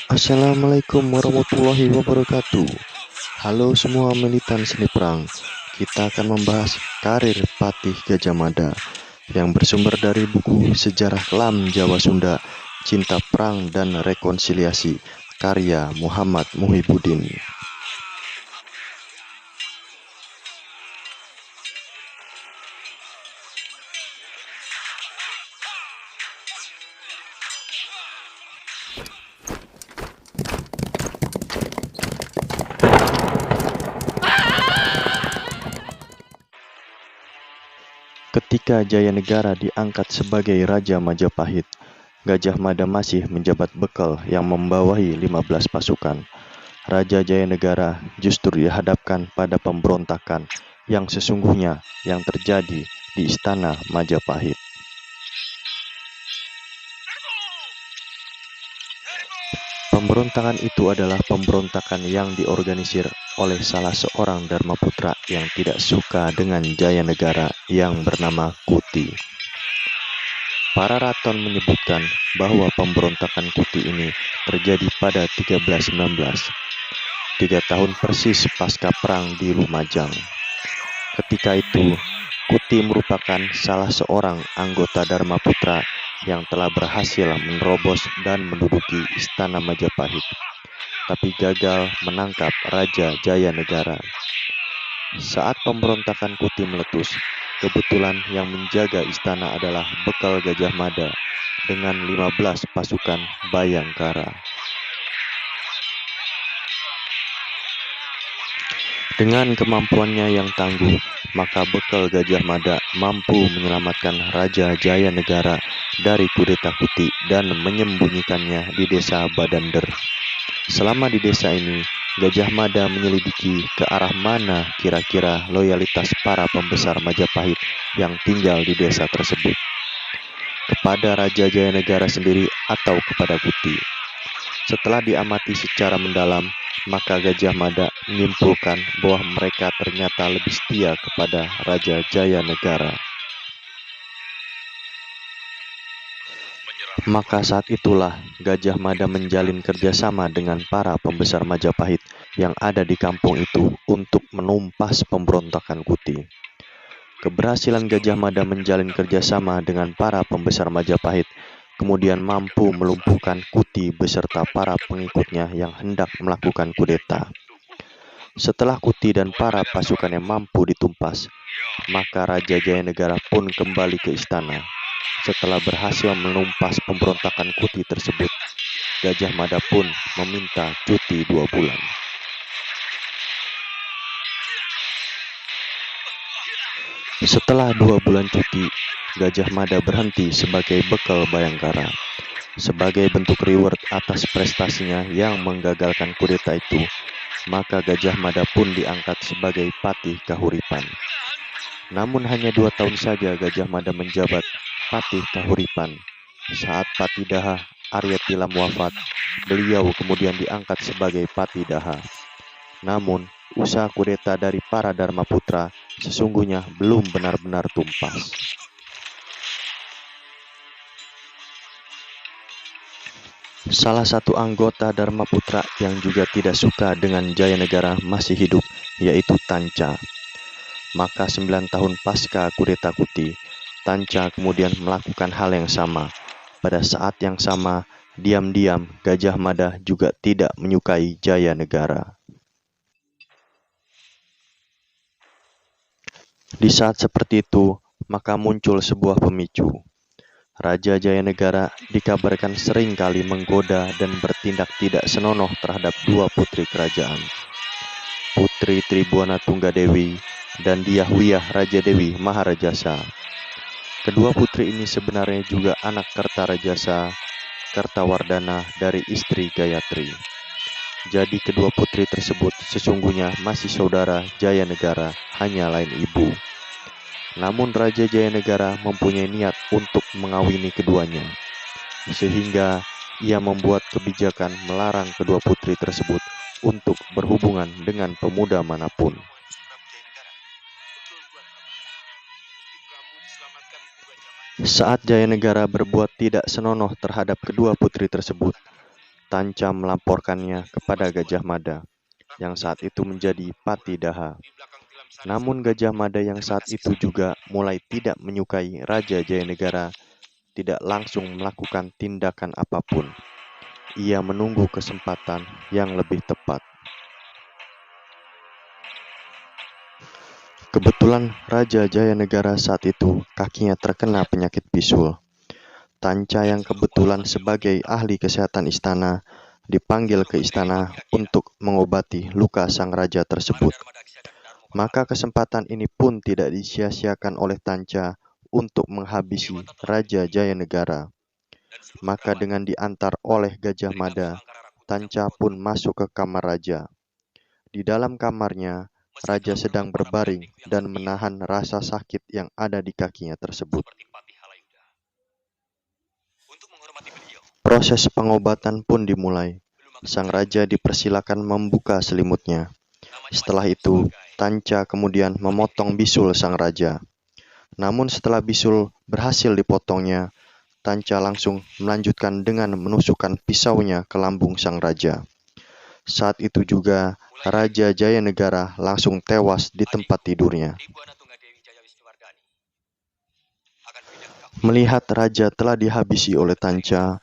Assalamualaikum warahmatullahi wabarakatuh. Halo semua militan seni perang. Kita akan membahas karir Patih Gajah Mada yang bersumber dari buku Sejarah Kelam Jawa Sunda, Cinta Perang dan Rekonsiliasi, karya Muhammad Muhibbuddin. Ketika Jayanegara diangkat sebagai Raja Majapahit, Gajah Mada masih menjabat bekal yang membawahi 15 pasukan. Raja Jayanegara justru dihadapkan pada pemberontakan yang sesungguhnya yang terjadi di Istana Majapahit. Pemberontakan itu adalah pemberontakan yang diorganisir oleh salah seorang Dharmaputra yang tidak suka dengan Jayanegara yang bernama Kuti. Para raton menyebutkan bahwa pemberontakan Kuti ini terjadi pada 1319, 3 tahun persis pasca perang di Lumajang. Ketika itu, Kuti merupakan salah seorang anggota Dharmaputra yang telah berhasil menerobos dan menduduki Istana Majapahit, tapi gagal menangkap Raja Jayanegara. Saat pemberontakan Kuti meletus, kebetulan yang menjaga istana adalah bekal Gajah Mada dengan 15 pasukan Bayangkara. Dengan kemampuannya yang tangguh, maka bekal Gajah Mada mampu menyelamatkan Raja Jayanegara dari kudeta Kuti dan menyembunyikannya di desa Badander. Selama di desa ini, Gajah Mada menyelidiki ke arah mana kira-kira loyalitas para pembesar Majapahit yang tinggal di desa tersebut, kepada Raja Jayanegara sendiri atau kepada Kuti. Setelah diamati secara mendalam, maka Gajah Mada menyimpulkan bahwa mereka ternyata lebih setia kepada Raja Jayanegara. Maka saat itulah Gajah Mada menjalin kerjasama dengan para pembesar Majapahit yang ada di kampung itu untuk menumpas pemberontakan Kuti. Keberhasilan Gajah Mada menjalin kerjasama dengan para pembesar Majapahit kemudian mampu melumpuhkan Kuti beserta para pengikutnya yang hendak melakukan kudeta. Setelah Kuti dan para pasukannya mampu ditumpas, maka Raja Jayanegara pun kembali ke istana. Setelah berhasil menumpas pemberontakan Kuti tersebut, Gajah Mada pun meminta cuti 2 bulan. Setelah 2 bulan cuti, Gajah Mada berhenti sebagai bekal Bayangkara. Sebagai bentuk reward atas prestasinya yang menggagalkan kudeta itu, maka Gajah Mada pun diangkat sebagai Patih Kahuripan. Namun hanya 2 tahun saja Gajah Mada menjabat Patih Kahuripan. Saat Patih Daha Aryatilam wafat, beliau kemudian diangkat sebagai Patih Daha. Namun, usaha kudeta dari para Dharmaputra sesungguhnya belum benar-benar tumpas. Salah satu anggota Dharmaputra yang juga tidak suka dengan Jayanegara masih hidup, yaitu Tanca. Maka 9 tahun pasca kudeta Kuti, Tanca kemudian melakukan hal yang sama. Pada saat yang sama, diam-diam Gajah Mada juga tidak menyukai Jayanegara. Di saat seperti itu, maka muncul sebuah pemicu. Raja Jayanegara dikabarkan sering kali menggoda dan bertindak tidak senonoh terhadap 2 putri kerajaan, Putri Tribuana Tunggadewi dan Dyahwiyah Raja Dewi Maharajasa. Kedua putri ini sebenarnya juga anak Kertarajasa Kertawardhana dari istri Gayatri. Jadi kedua putri tersebut sesungguhnya masih saudara Jayanegara, hanya lain ibu. Namun Raja Jayanegara mempunyai niat untuk mengawini keduanya, sehingga ia membuat kebijakan melarang kedua putri tersebut untuk berhubungan dengan pemuda manapun. Saat Jayanegara berbuat tidak senonoh terhadap kedua putri tersebut, Tanca melaporkannya kepada Gajah Mada, yang saat itu menjadi Patidaha. Namun Gajah Mada yang saat itu juga mulai tidak menyukai Raja Jayanegara, tidak langsung melakukan tindakan apapun. Ia menunggu kesempatan yang lebih tepat. Kebetulan Raja Jayanegara saat itu kakinya terkena penyakit bisul. Tanca yang kebetulan sebagai ahli kesehatan istana dipanggil ke istana untuk mengobati luka sang raja tersebut. Maka kesempatan ini pun tidak disia-siakan oleh Tanca untuk menghabisi Raja Jayanegara. Maka dengan diantar oleh Gajah Mada, Tanca pun masuk ke kamar raja. Di dalam kamarnya, raja sedang berbaring dan menahan rasa sakit yang ada di kakinya tersebut. Proses pengobatan pun dimulai. Sang raja dipersilakan membuka selimutnya. Setelah itu, Tanca kemudian memotong bisul sang raja. Namun setelah bisul berhasil dipotongnya, Tanca langsung melanjutkan dengan menusukkan pisaunya ke lambung sang raja. Saat itu juga, Raja Jayanegara langsung tewas di tempat tidurnya. Melihat raja telah dihabisi oleh Tanca,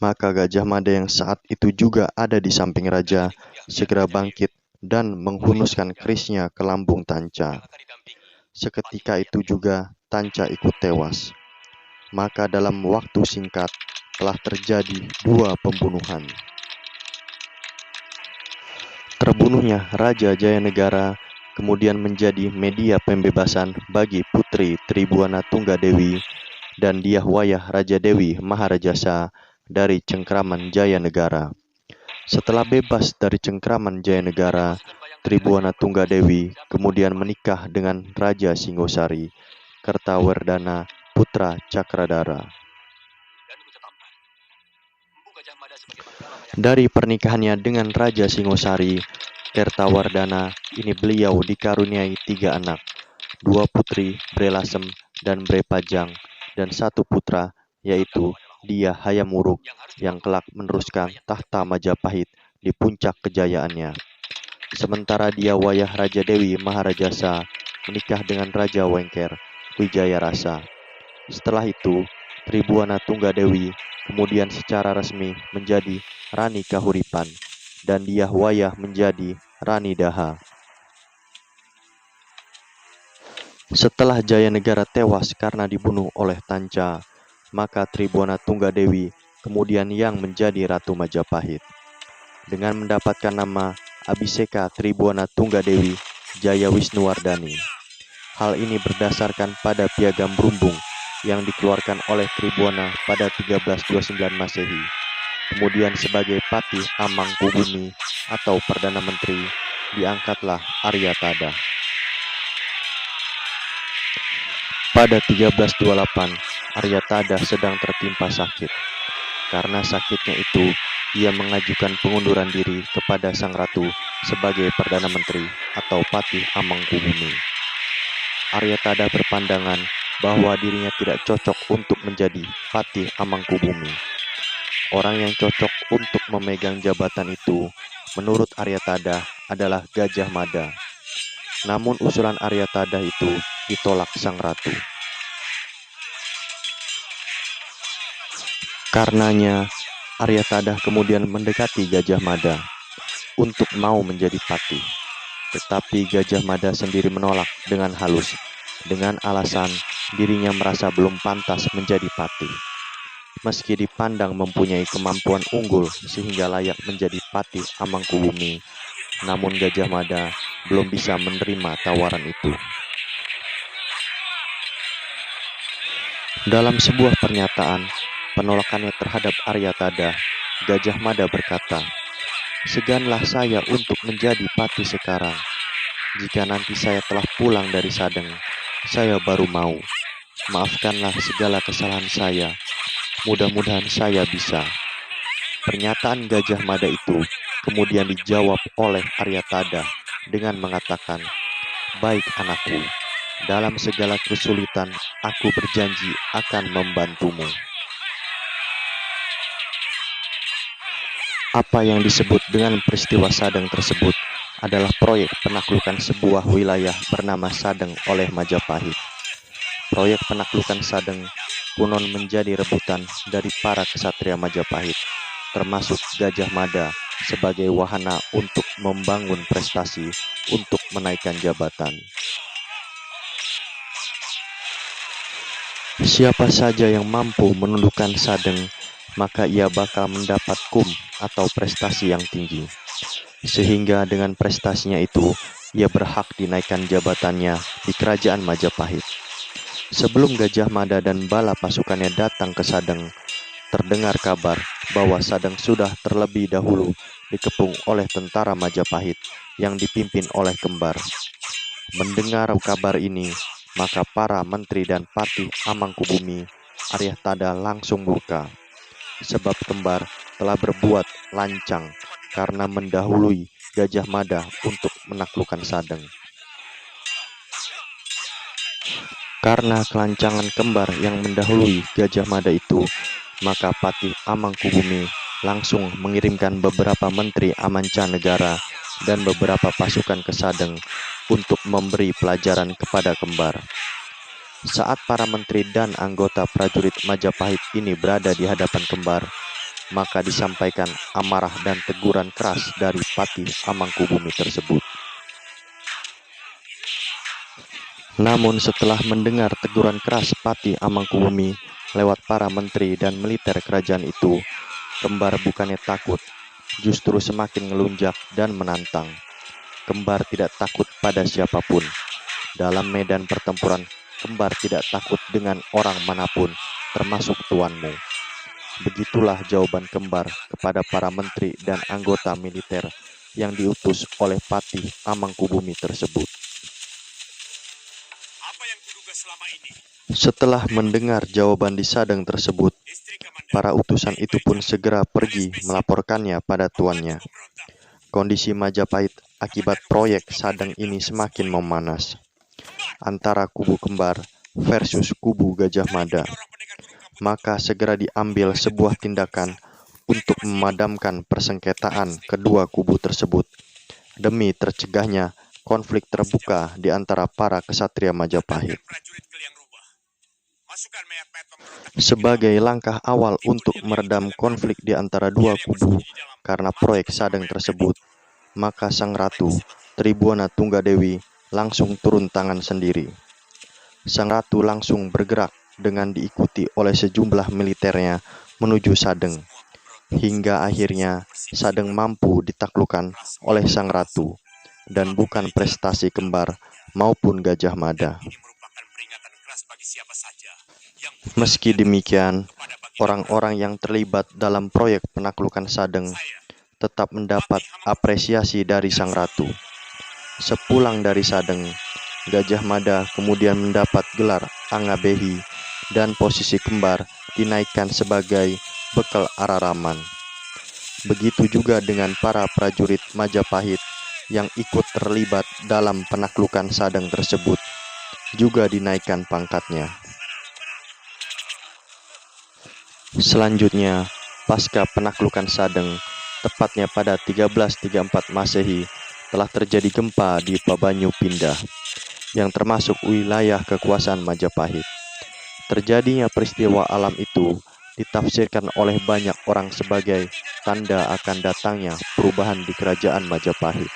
maka Gajah Mada yang saat itu juga ada di samping raja segera bangkit dan menghunuskan kerisnya ke lambung Tanca. Seketika itu juga Tanca ikut tewas. Maka dalam waktu singkat telah terjadi 2 pembunuhan. Terbunuhnya Raja Jayanegara kemudian menjadi media pembebasan bagi Putri Tribuana Tunggadewi dan Diahwayah Raja Dewi Maharajasa dari cengkraman Jayanegara. Setelah bebas dari cengkraman Jayanegara, Tribuana Tunggadewi kemudian menikah dengan Raja Singosari, Kertawardhana, putra Cakradara. Dari pernikahannya dengan Raja Singosari, Kertawardhana, ini beliau dikaruniai 3 anak, 2 putri, Brelasem dan Brepajang, dan 1 putra, yaitu Dia Hayamuruk, yang kelak meneruskan tahta Majapahit di puncak kejayaannya. Sementara Diahwayah Raja Dewi Maharajasa menikah dengan Raja Wengker, Wijayarasa. Setelah itu, Tribuana Tunggadewi kemudian secara resmi menjadi Rani Kahuripan, dan Diahwayah menjadi Rani Daha. Setelah Jayanegara tewas karena dibunuh oleh Tanca, maka Tribuana Tunggadewi kemudian yang menjadi Ratu Majapahit. Dengan mendapatkan nama Abhiseka Tribuana Tunggadewi Jaya Wisnuwardhani. Hal ini berdasarkan pada piagam Brumbung yang dikeluarkan oleh Tribuana pada 1329 Masehi. Kemudian sebagai Patih Amangkubumi atau Perdana Menteri diangkatlah Aryatada. Pada 1328, Aryatada sedang tertimpa sakit. Karena sakitnya itu, ia mengajukan pengunduran diri kepada sang ratu sebagai Perdana Menteri atau Patih Amangkubumi. Aryatada berpandangan bahwa dirinya tidak cocok untuk menjadi Patih Amangkubumi. Orang yang cocok untuk memegang jabatan itu, menurut Aryatada, adalah Gajah Mada. Namun usulan Aryatada itu ditolak sang ratu. Karenanya, Aryatada kemudian mendekati Gajah Mada untuk mau menjadi patih. Tetapi Gajah Mada sendiri menolak dengan halus, dengan alasan dirinya merasa belum pantas menjadi patih. Meski dipandang mempunyai kemampuan unggul sehingga layak menjadi Patih Amangkubumi, namun Gajah Mada belum bisa menerima tawaran itu. Dalam sebuah pernyataan penolakannya terhadap Aryatada, Gajah Mada berkata, "Seganlah saya untuk menjadi patih sekarang. Jika nanti saya telah pulang dari Sadeng, saya baru mau. Maafkanlah segala kesalahan saya. Mudah-mudahan saya bisa." Pernyataan Gajah Mada itu kemudian dijawab oleh Aryatada dengan mengatakan, "Baik anakku, dalam segala kesulitan aku berjanji akan membantumu." Apa yang disebut dengan peristiwa Sadeng tersebut adalah proyek penaklukan sebuah wilayah bernama Sadeng oleh Majapahit. Proyek penaklukan Sadeng konon menjadi rebutan dari para kesatria Majapahit, termasuk Gajah Mada sebagai wahana untuk membangun prestasi untuk menaikkan jabatan. Siapa saja yang mampu menundukkan Sadeng, maka ia bakal mendapat atau prestasi yang tinggi. Sehingga dengan prestasinya itu, ia berhak dinaikkan jabatannya di kerajaan Majapahit. Sebelum Gajah Mada dan bala pasukannya datang ke Sadeng, terdengar kabar bahwa Sadeng sudah terlebih dahulu dikepung oleh tentara Majapahit yang dipimpin oleh Kembar. Mendengar kabar ini, maka para menteri dan Patih Amangkubumi Aryatada langsung murka, sebab Kembar telah berbuat lancang karena mendahului Gajah Mada untuk menaklukkan Sadeng. Karena kelancangan Kembar yang mendahului Gajah Mada itu, maka Patih Amangkubumi langsung mengirimkan beberapa menteri amancanegara dan beberapa pasukan ke Sadeng untuk memberi pelajaran kepada Kembar. Saat para menteri dan anggota prajurit Majapahit ini berada di hadapan Kembar, maka disampaikan amarah dan teguran keras dari Patih Amangkubumi tersebut. Namun setelah mendengar teguran keras Patih Amangkubumi lewat para menteri dan militer kerajaan itu, Kembar bukannya takut, justru semakin ngelunjak dan menantang. Kembar tidak takut pada siapapun. Dalam medan pertempuran, Kembar tidak takut dengan orang manapun, termasuk tuanmu. Begitulah jawaban Kembar kepada para menteri dan anggota militer yang diutus oleh Patih Amangkubumi tersebut. Setelah mendengar jawaban di Sadeng tersebut, para utusan itu pun segera pergi melaporkannya pada tuannya. Kondisi Majapahit akibat proyek Sadeng ini semakin memanas antara kubu Kembar versus kubu Gajah Mada. Maka segera diambil sebuah tindakan untuk memadamkan persengketaan kedua kubu tersebut demi tercegahnya konflik terbuka di antara para kesatria Majapahit. Sebagai langkah awal untuk meredam konflik di antara dua kubu karena proyek Sadeng tersebut, maka Sang Ratu Tribuana Tunggadewi langsung turun tangan sendiri. Sang Ratu langsung bergerak dengan diikuti oleh sejumlah militernya menuju Sadeng, hingga akhirnya Sadeng mampu ditaklukkan oleh Sang Ratu, dan bukan prestasi Kembar maupun Gajah Mada. Meski demikian, orang-orang yang terlibat dalam proyek penaklukan Sadeng tetap mendapat apresiasi dari Sang Ratu. Sepulang dari Sadeng, Gajah Mada kemudian mendapat gelar Angabehi dan posisi Kembar dinaikkan sebagai bekal Araraman. Begitu juga dengan para prajurit Majapahit yang ikut terlibat dalam penaklukan Sadeng tersebut, juga dinaikkan pangkatnya. Selanjutnya, pasca penaklukan Sadeng, tepatnya pada 1334 Masehi, telah terjadi gempa di Pabanyu Pindah, yang termasuk wilayah kekuasaan Majapahit. Terjadinya peristiwa alam itu ditafsirkan oleh banyak orang sebagai tanda akan datangnya perubahan di kerajaan Majapahit.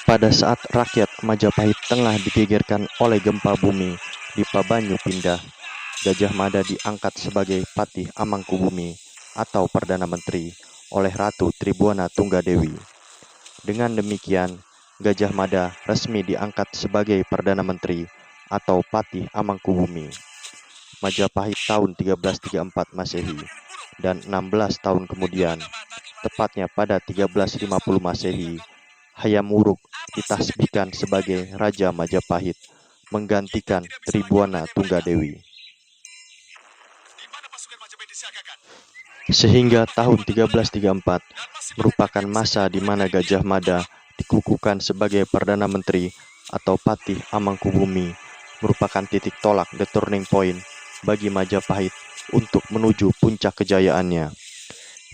Pada saat rakyat Majapahit tengah digegerkan oleh gempa bumi di Pabanyu Pindah, Gajah Mada diangkat sebagai Patih Amangkubumi atau Perdana Menteri oleh Ratu Tribuana Tunggadewi. Dengan demikian, Gajah Mada resmi diangkat sebagai Perdana Menteri atau Patih Amangkubumi. Majapahit tahun 1334 Masehi, dan 16 tahun kemudian, tepatnya pada 1350 Masehi, Hayam Wuruk ditasbihkan sebagai Raja Majapahit, menggantikan Tribuana Tunggadewi. Sehingga tahun 1334 merupakan masa di mana Gajah Mada dikukuhkan sebagai Perdana Menteri atau Patih Amangkubumi, merupakan titik tolak, the turning point bagi Majapahit untuk menuju puncak kejayaannya.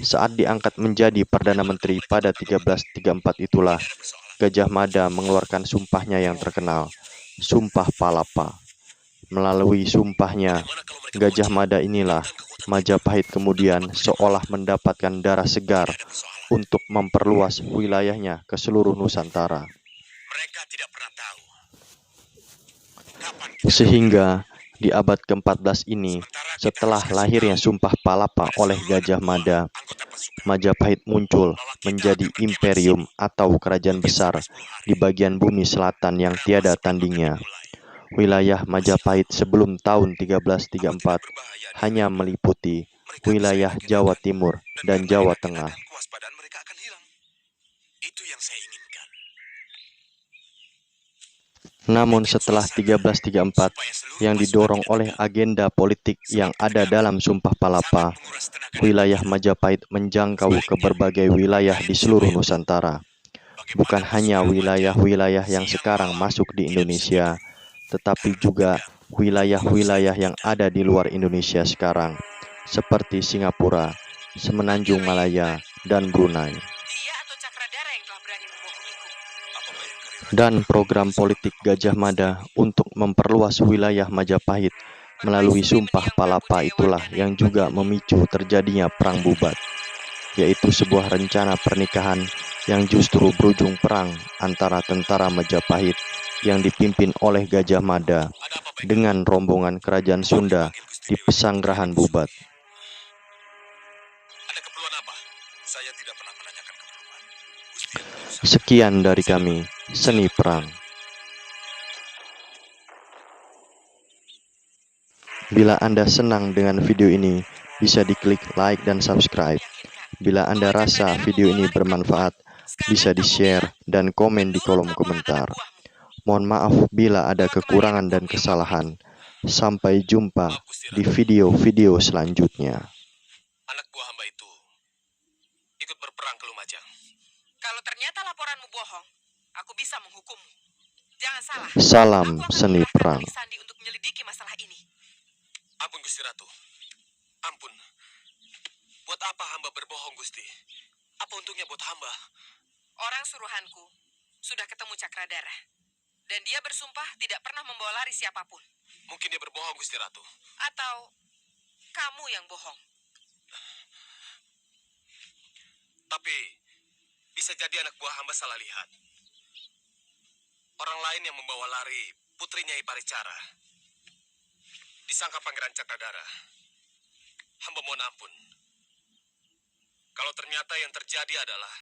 Saat diangkat menjadi Perdana Menteri pada 1334 itulah Gajah Mada mengeluarkan sumpahnya yang terkenal, Sumpah Palapa. Melalui sumpahnya, Gajah Mada inilah Majapahit kemudian seolah mendapatkan darah segar untuk memperluas wilayahnya ke seluruh Nusantara. Sehingga di abad ke-14 ini, setelah lahirnya Sumpah Palapa oleh Gajah Mada, Majapahit muncul menjadi imperium atau kerajaan besar di bagian bumi selatan yang tiada tandingnya. Wilayah Majapahit sebelum tahun 1334 hanya meliputi wilayah Jawa Timur dan Jawa Tengah. Namun setelah 1334 yang didorong oleh agenda politik yang ada dalam Sumpah Palapa, wilayah Majapahit menjangkau ke berbagai wilayah di seluruh Nusantara. Bukan hanya wilayah-wilayah yang sekarang masuk di Indonesia, tetapi juga wilayah-wilayah yang ada di luar Indonesia sekarang, seperti Singapura, Semenanjung Malaya, dan Brunei. Dan program politik Gajah Mada untuk memperluas wilayah Majapahit melalui Sumpah Palapa itulah yang juga memicu terjadinya Perang Bubat, yaitu sebuah rencana pernikahan yang justru berujung perang antara tentara Majapahit yang dipimpin oleh Gajah Mada dengan rombongan kerajaan Sunda di Pesanggerahan Bubat. Sekian dari kami, Seni Perang. Bila Anda senang dengan video ini, bisa diklik like dan subscribe. Bila Anda rasa video ini bermanfaat, bisa di-share dan komen di kolom komentar. Mohon maaf bila ada kekurangan dan kesalahan. Sampai jumpa di video-video selanjutnya. Anak buah hamba itu ikut berperang ke Lumajang. Kalau ternyata laporanmu bohong, aku bisa menghukummu. Jangan salah. Salam Seni Perang. Sandi untuk menyelidiki masalah ini. Ampun Gusti Ratu. Ampun. Buat apa hamba berbohong, Gusti? Apa untungnya buat hamba? Orang suruhanku sudah ketemu Cakradara. Dan dia bersumpah tidak pernah membawa lari siapapun. Mungkin dia berbohong, Gusti Ratu. Atau kamu yang bohong. Tapi bisa jadi anak buah hamba salah lihat. Orang lain yang membawa lari putri Nyai Paricara. Disangka Pangeran Cakradara. Hamba mohon ampun. Kalau ternyata yang terjadi adalah